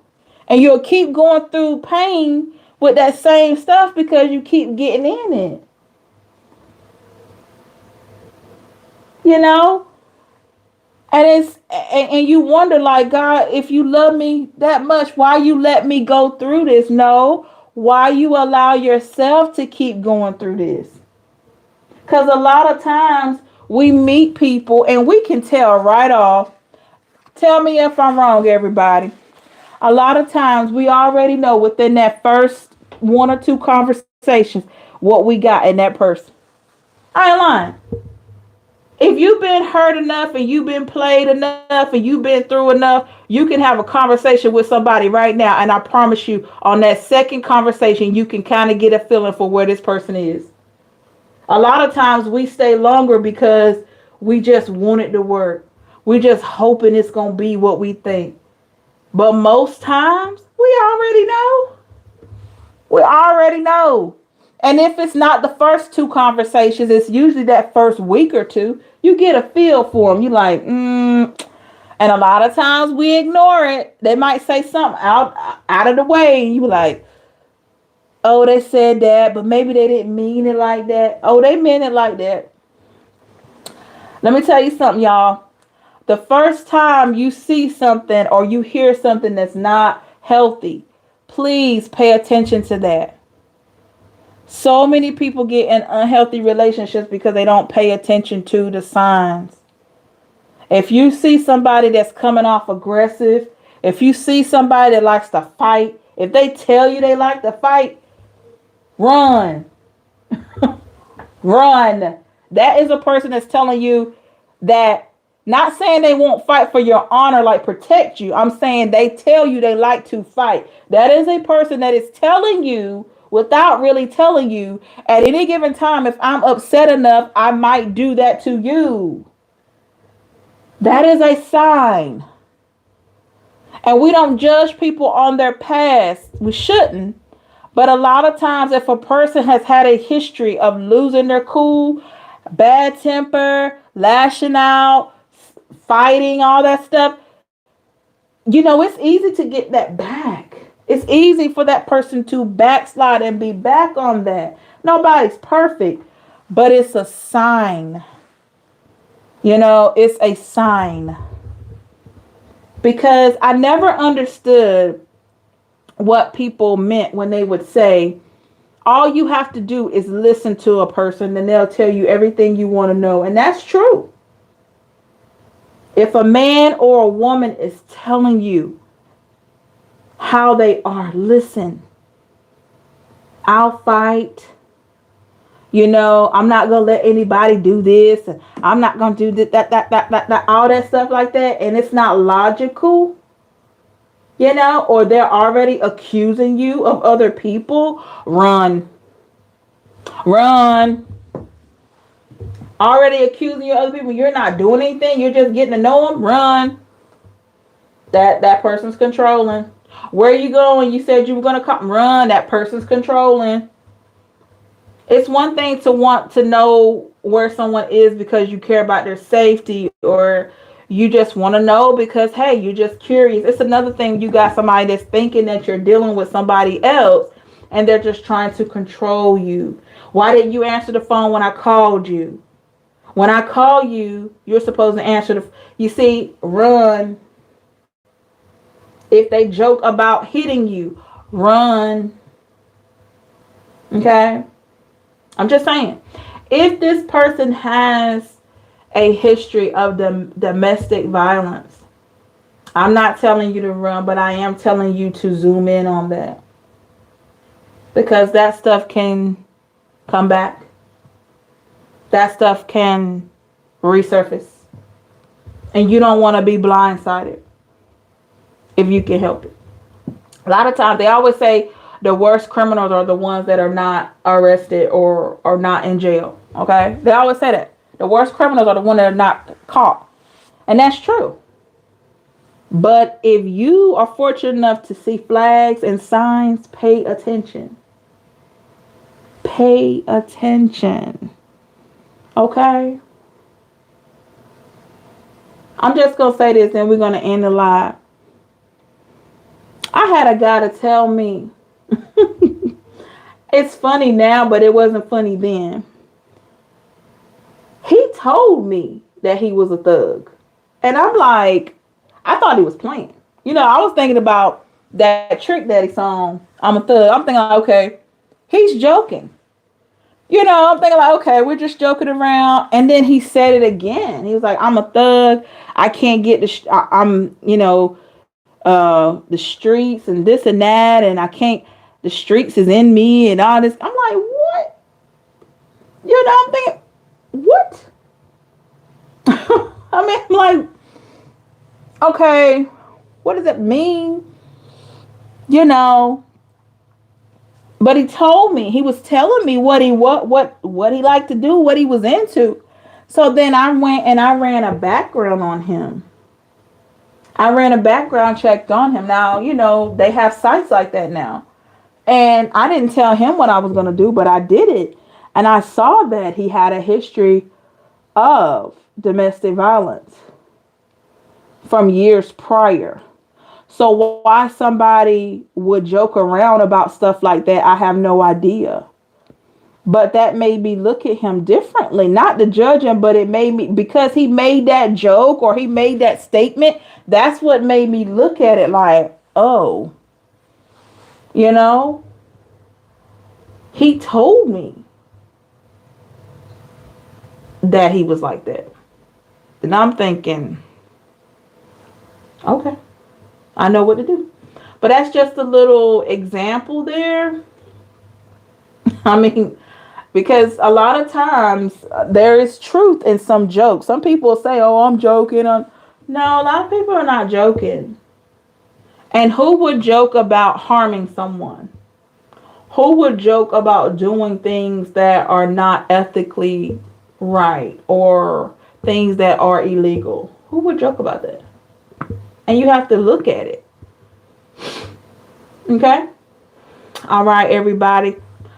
And you'll keep going through pain with that same stuff because you keep getting in it. You know? And you wonder, like, God, if you love me that much, why you let me go through this? No. Why you allow yourself to keep going through this? Because a lot of times we meet people and we can tell right off. Tell me if I'm wrong, everybody. A lot of times we already know within that first one or two conversations what we got in that person. I ain't lying. If you've been hurt enough and you've been played enough and you've been through enough, you can have a conversation with somebody right now. And I promise you, on that second conversation, you can kind of get a feeling for where this person is. A lot of times we stay longer because we just want it to work. We just hoping it's going to be what we think. But most times we already know. We already know. And if it's not the first two conversations, it's usually that first week or two. You get a feel for them. You like, And a lot of times we ignore it. They might say something out of the way. And you like, oh, they said that, but maybe they didn't mean it like that. Oh, they meant it like that. Let me tell you something, y'all. The first time you see something or you hear something that's not healthy, please pay attention to that. So many people get in unhealthy relationships because they don't pay attention to the signs. If you see somebody that's coming off aggressive, if you see somebody that likes to fight, if they tell you they like to fight, run. Run. That is a person that's telling you that, not saying they won't fight for your honor, like protect you. I'm saying they tell you they like to fight. That is a person that is telling you without really telling you, at any given time, if I'm upset enough, I might do that to you. That is a sign. And we don't judge people on their past. We shouldn't. But a lot of times, if a person has had a history of losing their cool, bad temper, lashing out, fighting, all that stuff, it's easy to get that back. It's easy for that person to backslide and be back on that. Nobody's perfect, but it's a sign. It's a sign. Because I never understood what people meant when they would say, all you have to do is listen to a person and they'll tell you everything you want to know. And that's true. If a man or a woman is telling you how they are, listen. I'll fight. I'm not going to let anybody do this. And I'm not going to do that, all that stuff like that. And it's not logical, or they're already accusing you of other people. Run. Already accusing you of other people. You're not doing anything. You're just getting to know them. Run. That person's controlling. Where are you going? You said you were going to come. Run. That person's controlling. It's one thing to want to know where someone is because you care about their safety, or you just want to know because, hey, you're just curious. It's another thing you got somebody that's thinking that you're dealing with somebody else and they're just trying to control you. Why didn't you answer the phone when I called you? When I call you, you're supposed to answer you see, run. If they joke about hitting you, run. Okay? I'm just saying, if this person has a history of domestic violence, I'm not telling you to run, but I am telling you to zoom in on that. Because that stuff can come back. That stuff can resurface. And you don't want to be blindsided if you can help it. A lot of times they always say, the worst criminals are the ones that are not arrested or are not in jail. Okay? They always say that. The worst criminals are the ones that are not caught. And that's true. But if you are fortunate enough to see flags and signs, pay attention. Pay attention. Okay? I'm just going to say this and we're going to end the live. I had a guy to tell me, it's funny now, but it wasn't funny then. He told me that he was a thug. And I'm like, I thought he was playing. I was thinking about that Trick Daddy song, I'm a Thug. I'm thinking, okay, he's joking. I'm thinking like, okay, we're just joking around. And then he said it again. He was like, I'm a thug. I can't get I'm the streets and this and that. And I can't, the streets is in me and all this. I'm like, what? I'm thinking, what? I mean, I'm like, okay, what does it mean? But he told me, he was telling me what he liked to do, what he was into. So then I went and I ran a background on him. I ran a background check on him. Now, they have sites like that now. And I didn't tell him what I was going to do, but I did it. And I saw that he had a history of domestic violence from years prior. So why somebody would joke around about stuff like that, I have no idea. But that made me look at him differently, not to judge him, but it made me, because he made that joke or he made that statement, that's what made me look at it like, oh, you know, he told me that he was like that. And I'm thinking, okay, I know what to do. But that's just a little example there. I mean, because a lot of times there is truth in some jokes. Some people say, oh, I'm joking. No, a lot of people are not joking. And who would joke about harming someone? Who would joke about doing things that are not ethically right or things that are illegal? Who would joke about that? And you have to look at it. Okay? All right, everybody.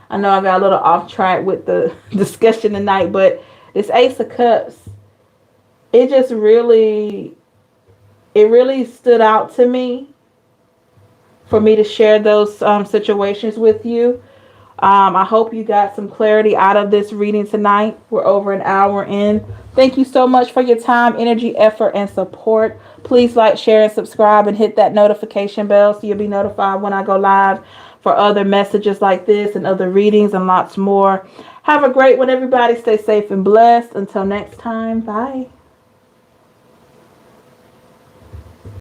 I know I got a little off track with the discussion tonight, but this Ace of Cups, it just really stood out to me for me to share those situations with you. I hope you got some clarity out of this reading tonight. We're over an hour in. Thank you so much for your time, energy, effort, and support. Please like, share, and subscribe, and hit that notification bell so you'll be notified when I go live for other messages like this and other readings and lots more. Have a great one, everybody. Stay safe and blessed. Until next time, bye.